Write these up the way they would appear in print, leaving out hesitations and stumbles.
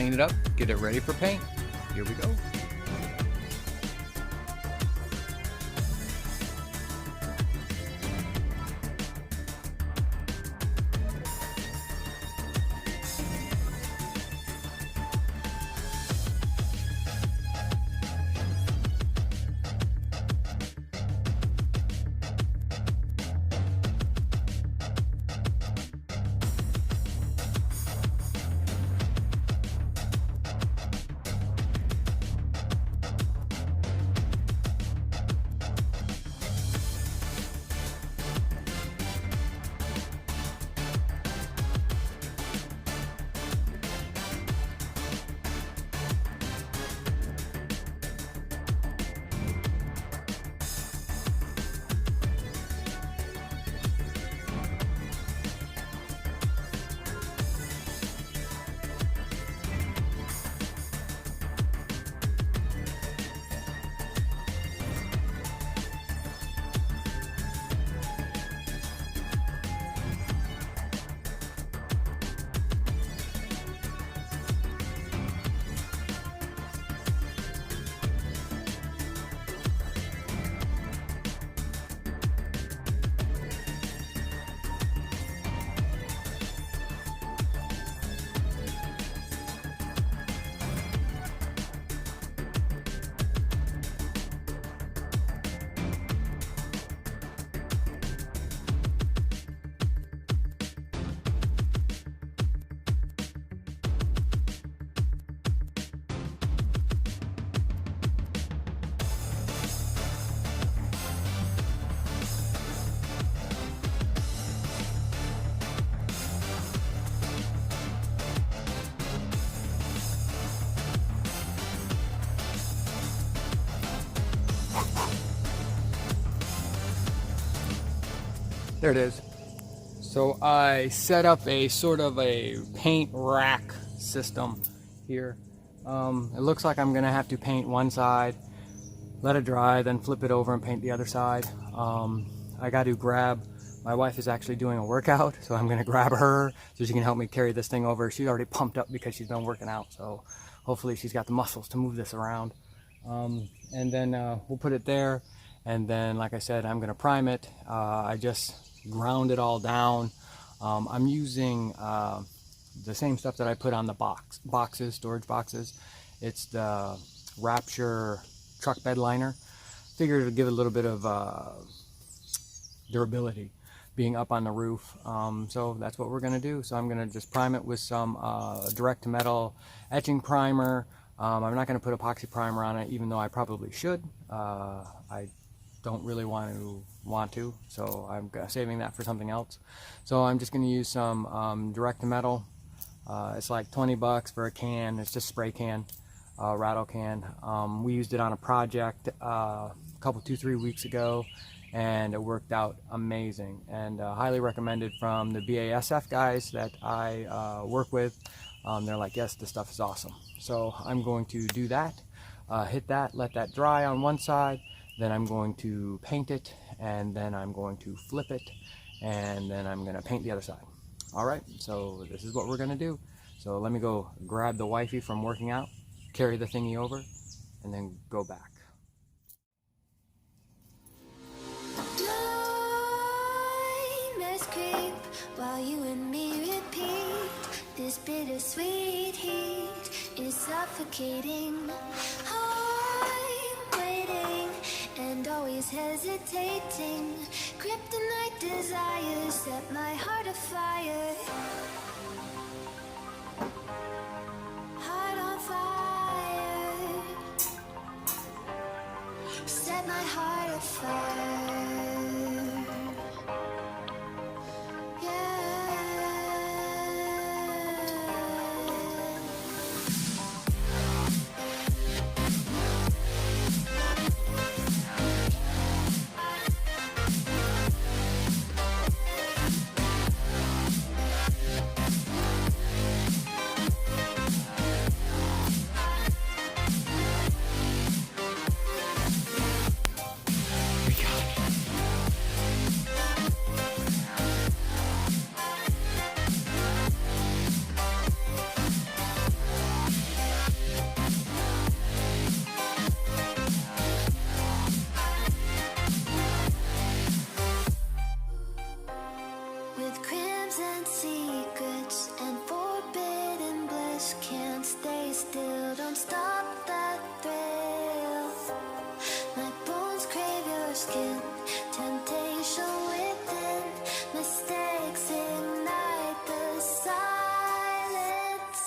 clean it up, get it ready for paint. Here we go. There it is. So I set up a sort of a paint rack system here. It looks like I'm gonna have to paint one side, let it dry, then flip it over and paint the other side. I got to grab, my wife is actually doing a workout, so I'm gonna grab her so she can help me carry this thing over. She's already pumped up because she's been working out, so hopefully she's got the muscles to move this around. And then we'll put it there, and then like I said, I'm gonna prime it. I just ground it all down. I'm using the same stuff that I put on the boxes, storage boxes. It's the Rapture truck bed liner. Figured it would give it a little bit of durability being up on the roof. So that's what we're gonna do. So I'm gonna just prime it with some direct to metal etching primer. I'm not gonna put epoxy primer on it, even though I probably should. I don't really want to, so I'm saving that for something else. So I'm just going to use some direct to metal. It's like 20 bucks for a can. It's just spray can, rattle can. We used it on a project a couple, 2-3 weeks ago, and it worked out amazing, and highly recommended from the BASF guys that I work with. They're like, yes, this stuff is awesome. So I'm going to do that, hit that, let that dry on one side, then I'm going to paint it, and then I'm going to flip it, and then I'm going to paint the other side. All right, so this is what we're going to do. So let me go grab the wifey from working out, carry the thingy over, and then go back. Nightmares creep while you and me repeat. This bittersweet heat is suffocating. I'm waiting and always hesitating. Kryptonite desires set my heart afire. Heart on fire. Set my heart afire. skin. Temptation within, mistakes ignite the silence.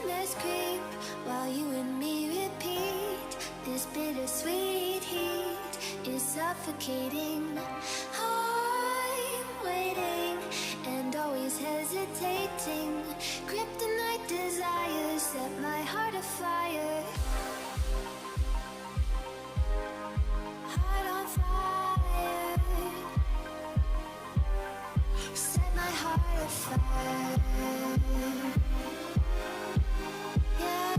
Nightmares creep while you and me repeat. This bittersweet heat is suffocating. I'm waiting and always hesitating. Kryptonite desires set my heart afire. Heart on fire. Set my heart afire. Yeah.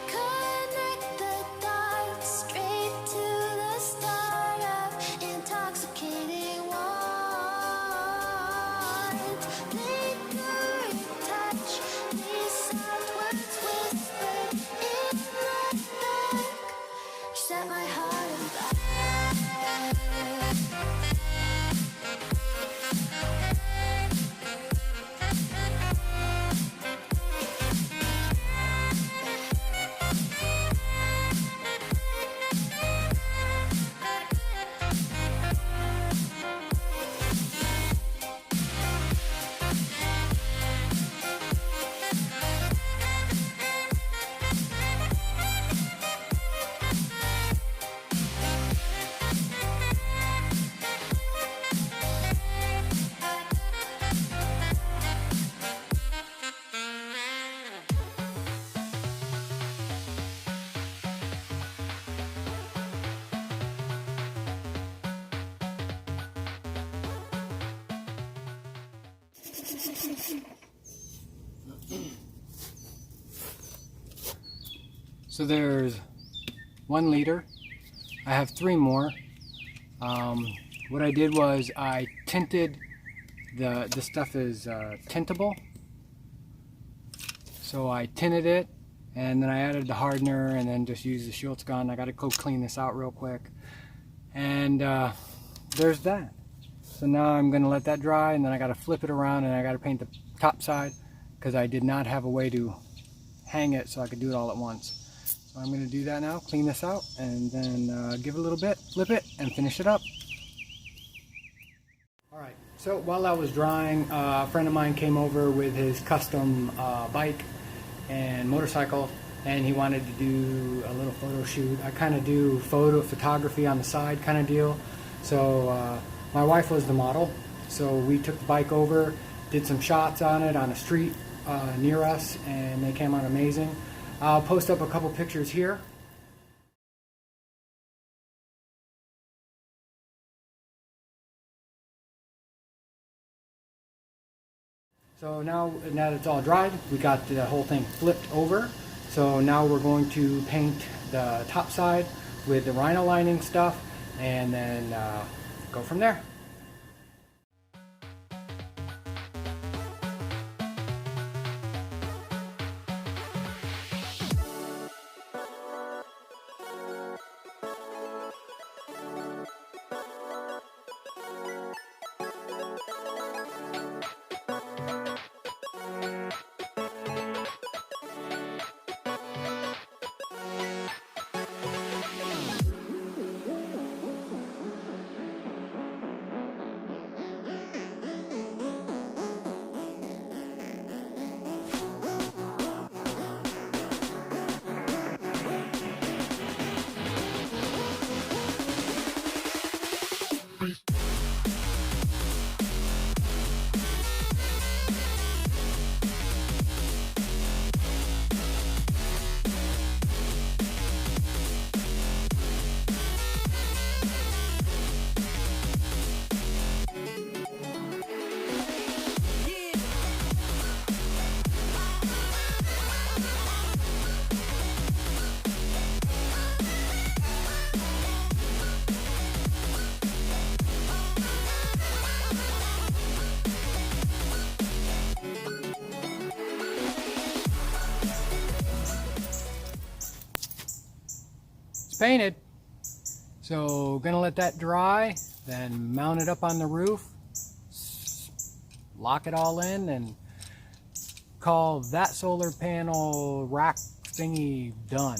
Connect the dots straight to the start of intoxicating want. Lingering touch, these soft words whispered in the dark. Set my heart on fire. So there's 1 liter. I have 3 more. What I did was I tinted this stuff is tintable. So I tinted it, and then I added the hardener, and then just used the Schultz gun. I got to go clean this out real quick. And there's that. So now I'm going to let that dry, and then I got to flip it around, and I got to paint the top side because I did not have a way to hang it so I could do it all at once. So I'm going to do that now, clean this out, and then give it a little bit, flip it, and finish it up. Alright, so while that was drying, a friend of mine came over with his custom bike and motorcycle, and he wanted to do a little photo shoot. I kind of do photography on the side kind of deal. So my wife was the model, so we took the bike over, did some shots on it on a street near us, and they came out amazing. I'll post up a couple pictures here. So now that it's all dried, we got the whole thing flipped over. So now we're going to paint the top side with the rhino lining stuff, and then go from there. it's painted. So gonna let that dry, then mount it up on the roof, lock it all in, and call that solar panel rack thingy done.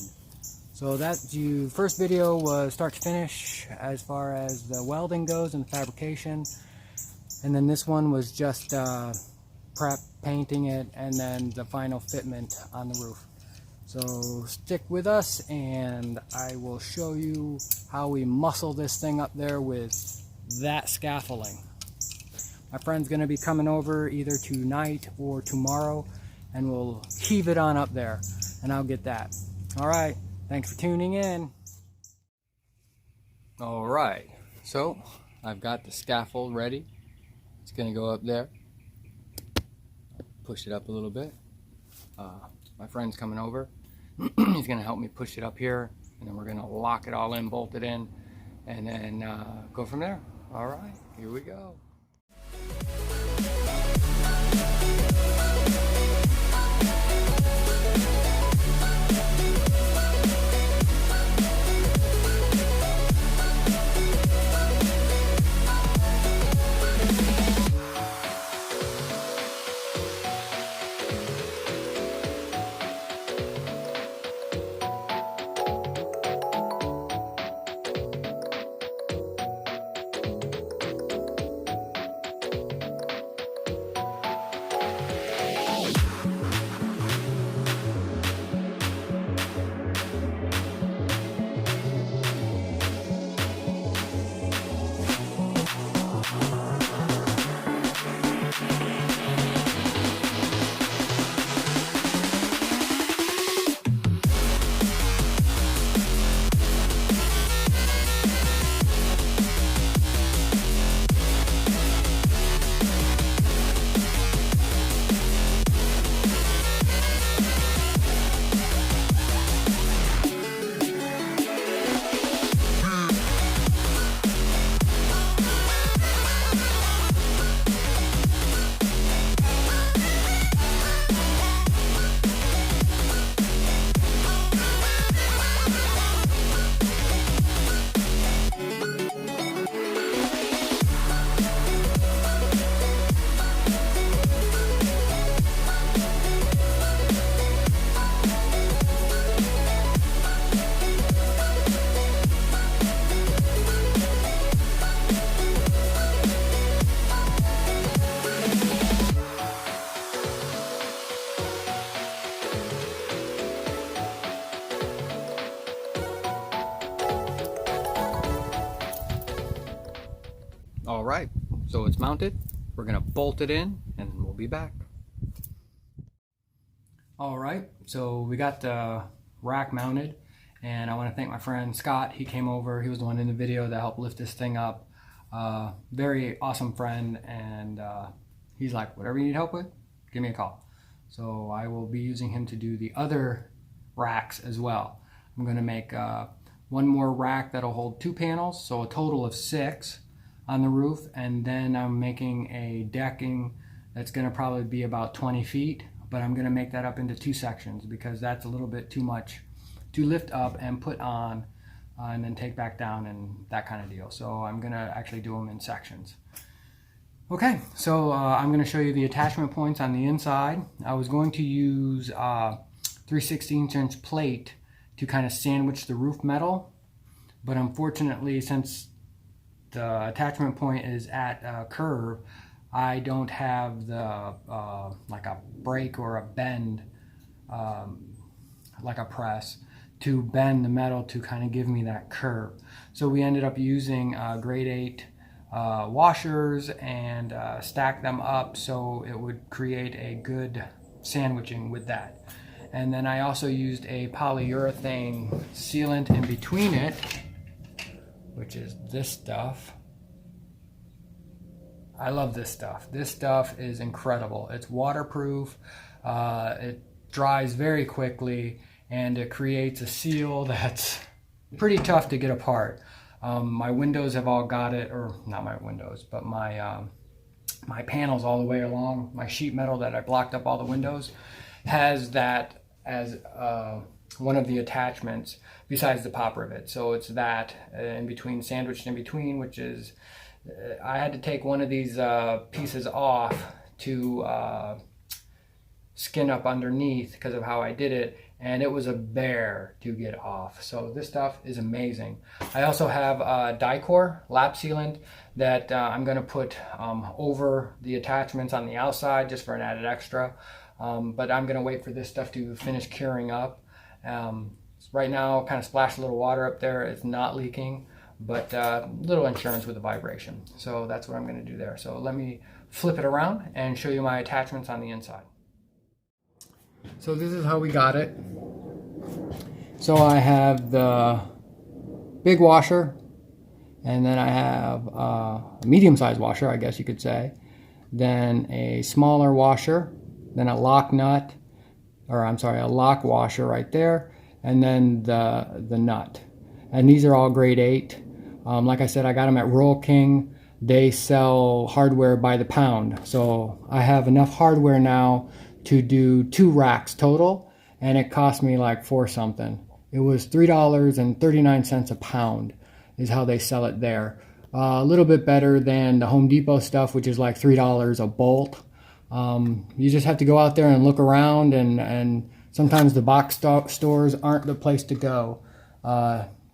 So that first video was start to finish as far as the welding goes and the fabrication, and then this one was just prep, painting it, and then the final fitment on the roof. So stick with us and I will show you how we muscle this thing up there with that scaffolding. My friend's gonna be coming over either tonight or tomorrow, and we'll heave it on up there and I'll get that. All right, thanks for tuning in. All right, so I've got the scaffold ready. It's gonna go up there. Push it up a little bit. My friend's coming over. He's gonna help me push it up here, and then we're gonna lock it all in, bolt it in, and then go from there. All right, here we go. All right, so it's mounted. We're gonna bolt it in and we'll be back. All right, so we got the rack mounted, and I want to thank my friend Scott. He came over. He was the one in the video that helped lift this thing up. Very awesome friend, and he's like, whatever you need help with, give me a call. So I will be using him to do the other racks as well. I'm gonna make one more rack that'll hold 2 panels, so a total of 6 on the roof, and then I'm making a decking that's going to probably be about 20 feet, but I'm going to make that up into 2 sections because that's a little bit too much to lift up and put on and then take back down and that kind of deal. So I'm going to actually do them in sections. Okay, so I'm going to show you the attachment points on the inside. I was going to use 3/16" plate to kind of sandwich the roof metal, but unfortunately, since the attachment point is at a curve, I don't have the like a break or a bend like a press to bend the metal to kind of give me that curve. So we ended up using grade 8 washers and stack them up so it would create a good sandwiching with that. And then I also used a polyurethane sealant in between it, which is this stuff. I love this stuff. This stuff is incredible. It's waterproof, it dries very quickly, and it creates a seal that's pretty tough to get apart. My windows have all got it, or not my windows, but my my panels all the way along, my sheet metal that I blocked up all the windows, has that as one of the attachments besides the pop rivet. So it's that in between, sandwiched in between, which is, I had to take one of these pieces off to skin up underneath because of how I did it, and it was a bear to get off. So this stuff is amazing. I also have Dicor lap sealant that I'm going to put over the attachments on the outside just for an added extra. But I'm going to wait for this stuff to finish curing up. Right now, kind of splashed a little water up there. It's not leaking, but little insurance with the vibration. So that's what I'm going to do there. So let me flip it around and show you my attachments on the inside. So this is how we got it. So I have the big washer, and then I have a medium-sized washer, I guess you could say, then a smaller washer, then a lock nut, or I'm sorry, a lock washer right there, and then the nut. And these are all grade 8. Like I said, I got them at Rural King. They sell hardware by the pound. So I have enough hardware now to do 2 racks total, and it cost me like $4 something. It was $3.39 a pound is how they sell it there. A little bit better than the Home Depot stuff, which is like $3 a bolt. You just have to go out there and look around, and sometimes the box stores aren't the place to go.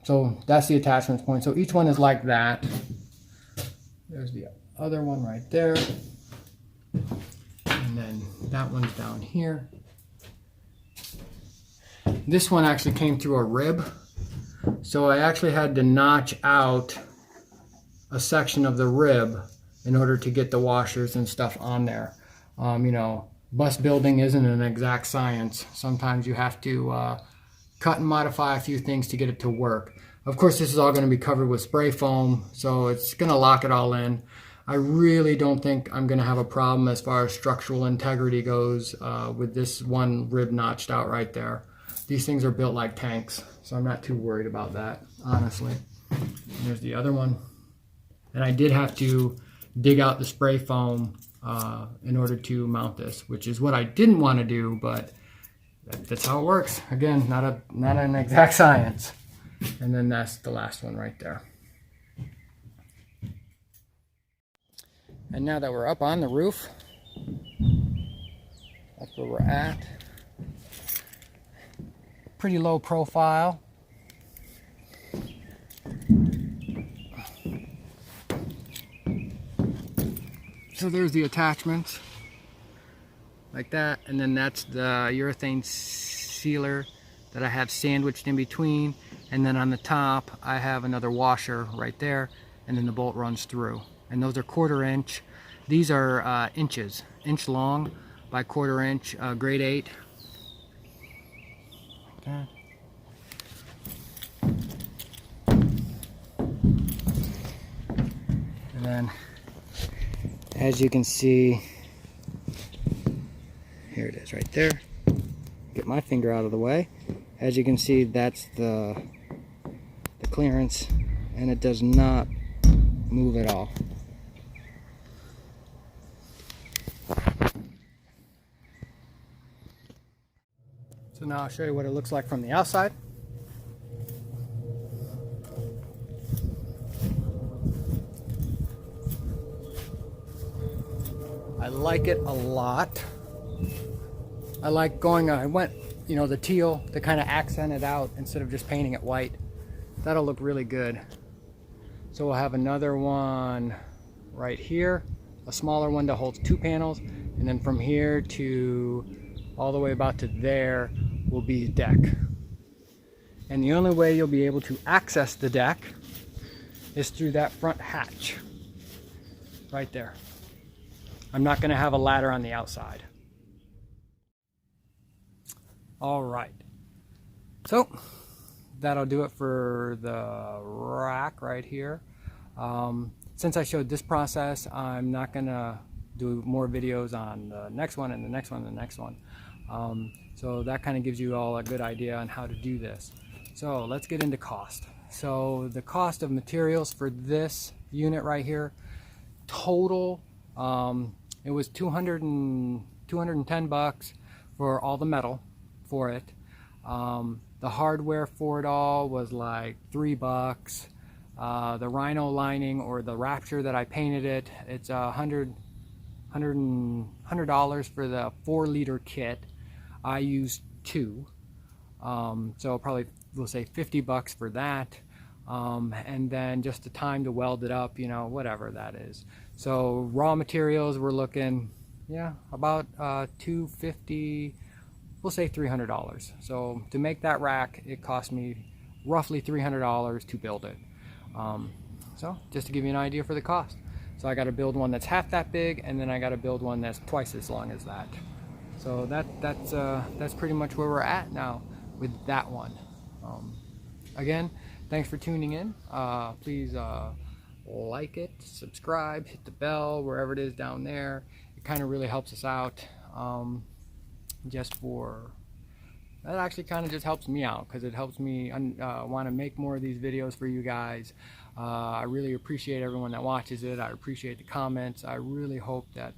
So that's the attachments point. So each one is like that. There's the other one right there. And then that one's down here. This one actually came through a rib. So I actually had to notch out a section of the rib in order to get the washers and stuff on there. You know, bus building isn't an exact science. Sometimes you have to cut and modify a few things to get it to work. Of course, this is all going to be covered with spray foam, so it's going to lock it all in. I really don't think I'm going to have a problem as far as structural integrity goes with this one rib notched out right there. These things are built like tanks, so I'm not too worried about that, honestly. And there's the other one. And I did have to dig out the spray foam in order to mount this, which is what I didn't want to do, but that's how it works. Again, not an exact science. And then that's the last one right there. And now that we're up on the roof, that's where we're at. Pretty low profile. So there's the attachments, like that, and then that's the urethane sealer that I have sandwiched in between, and then on the top I have another washer right there, and then the bolt runs through. And those are 1/4 inch. These are inches, inch long by 1/4 inch, grade 8. Okay. And then, as you can see, here it is right there. Get my finger out of the way. As you can see, that's the clearance, and it does not move at all. So now I'll show you what it looks like from the outside. I like it a lot. I like going, I went, you know, the teal to kind of accent it out instead of just painting it white. That'll look really good. So we'll have another one right here, a smaller one that holds 2 panels, and then from here to all the way about to there will be deck. And the only way you'll be able to access the deck is through that front hatch right there. I'm not going to have a ladder on the outside. All right, so that'll do it for the rack right here. Since I showed this process, I'm not going to do more videos on the next one and the next one and the next one. So that kind of gives you all a good idea on how to do this. So let's get into cost. So the cost of materials for this unit right here, total, it was $210 for all the metal for it. The hardware for it all was like $3. The Rhino lining, or the Rapture that I painted it, it's $100 for the 4-liter kit. I used 2, so probably we'll say $50 for that. And then just the time to weld it up, you know, whatever that is. So raw materials, we're looking, yeah, about $250, we'll say $300. So to make that rack, it cost me roughly $300 to build it. So just to give you an idea for the cost. So I got to build one that's half that big, and then I got to build one that's twice as long as that. So that's pretty much where we're at now with that one. Again, thanks for tuning in. Please like it, subscribe, hit the bell, wherever it is down there. It kind of really helps us out. That actually kind of just helps me out, because it helps me want to make more of these videos for you guys. I really appreciate everyone that watches it. I appreciate the comments. I really hope that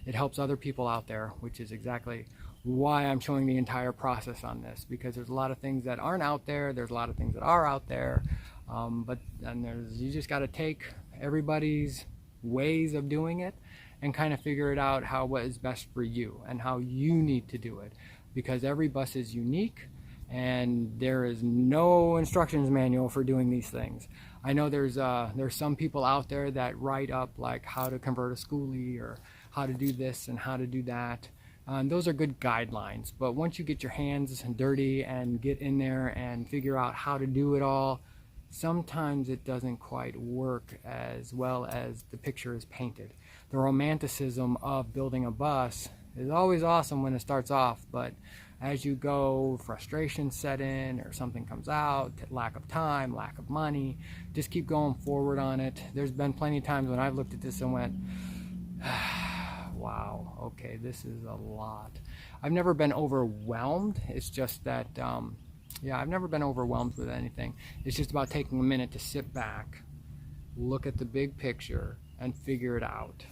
it helps other people out there, which is exactly why I'm showing the entire process on this, because there's a lot of things that aren't out there. There's a lot of things that are out there, you just got to take everybody's ways of doing it and kind of figure it out what is best for you and how you need to do it, because every bus is unique and there is no instructions manual for doing these things. I know there's some people out there that write up like how to convert a Skoolie, or how to do this and how to do that. Those are good guidelines, but once you get your hands dirty and get in there and figure out how to do it all, sometimes it doesn't quite work as well as the picture is painted. The romanticism of building a bus is always awesome when it starts off, but as you go, frustration set in, or something comes out, lack of time, lack of money, just keep going forward on it. There's been plenty of times when I've looked at this and went, wow, okay, this is a lot. I've never been overwhelmed. It's just that, yeah, I've never been overwhelmed with anything. It's just about taking a minute to sit back, look at the big picture, and figure it out.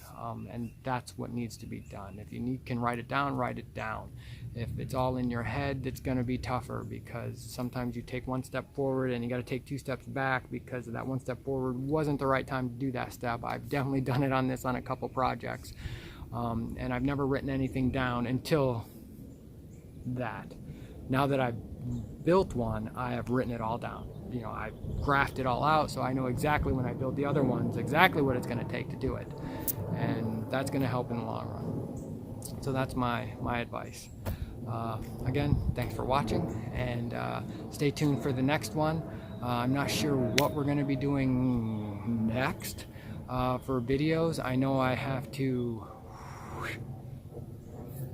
And that's what needs to be done. If you can write it down, write it down. If it's all in your head, it's going to be tougher, because sometimes you take one step forward and you got to take 2 steps back, because that 1 step forward wasn't the right time to do that step. I've definitely done it on a couple projects. And I've never written anything down until that. Now that I've built one, I have written it all down. You know, I've graphed it all out, so I know exactly when I build the other ones, exactly what it's going to take to do it. And that's going to help in the long run. So that's my advice. Again, thanks for watching, and stay tuned for the next one. I'm not sure what we're going to be doing next for videos. I know I have to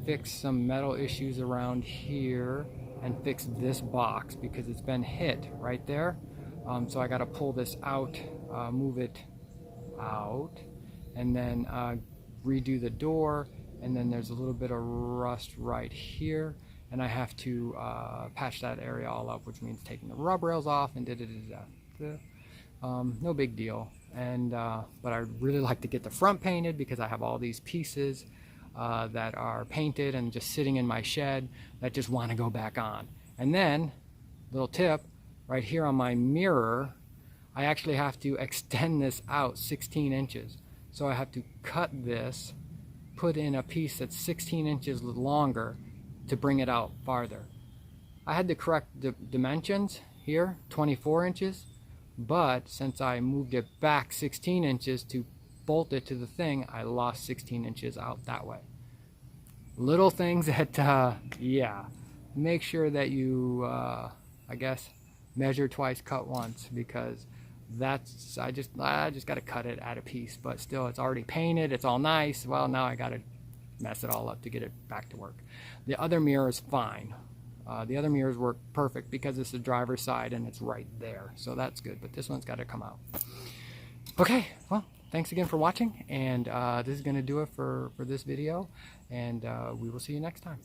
fix some metal issues around here and fix this box, because it's been hit right there. So I got to pull this out, move it out, and then redo the door. And then there's a little bit of rust right here, and I have to patch that area all up, which means taking the rub rails off and no big deal. And but I'd really like to get the front painted, because I have all these pieces that are painted and just sitting in my shed that just want to go back on. And then, little tip, right here on my mirror, I actually have to extend this out 16 inches. So I have to cut this, put in a piece that's 16 inches longer to bring it out farther. I had to correct the dimensions here, 24 inches, but since I moved it back 16 inches to bolt it to the thing, I lost 16 inches out that way. Little things that, yeah, make sure that you, I guess, measure twice, cut once, because that's, I just got to cut it at a piece, but still, it's already painted, it's all nice. Well, now I got to mess it all up to get it back to work. The other mirror is fine. The other mirrors work perfect because it's the driver's side and it's right there, so that's good, but this one's got to come out. Okay, well, thanks again for watching, and this is going to do it for this video, and we will see you next time.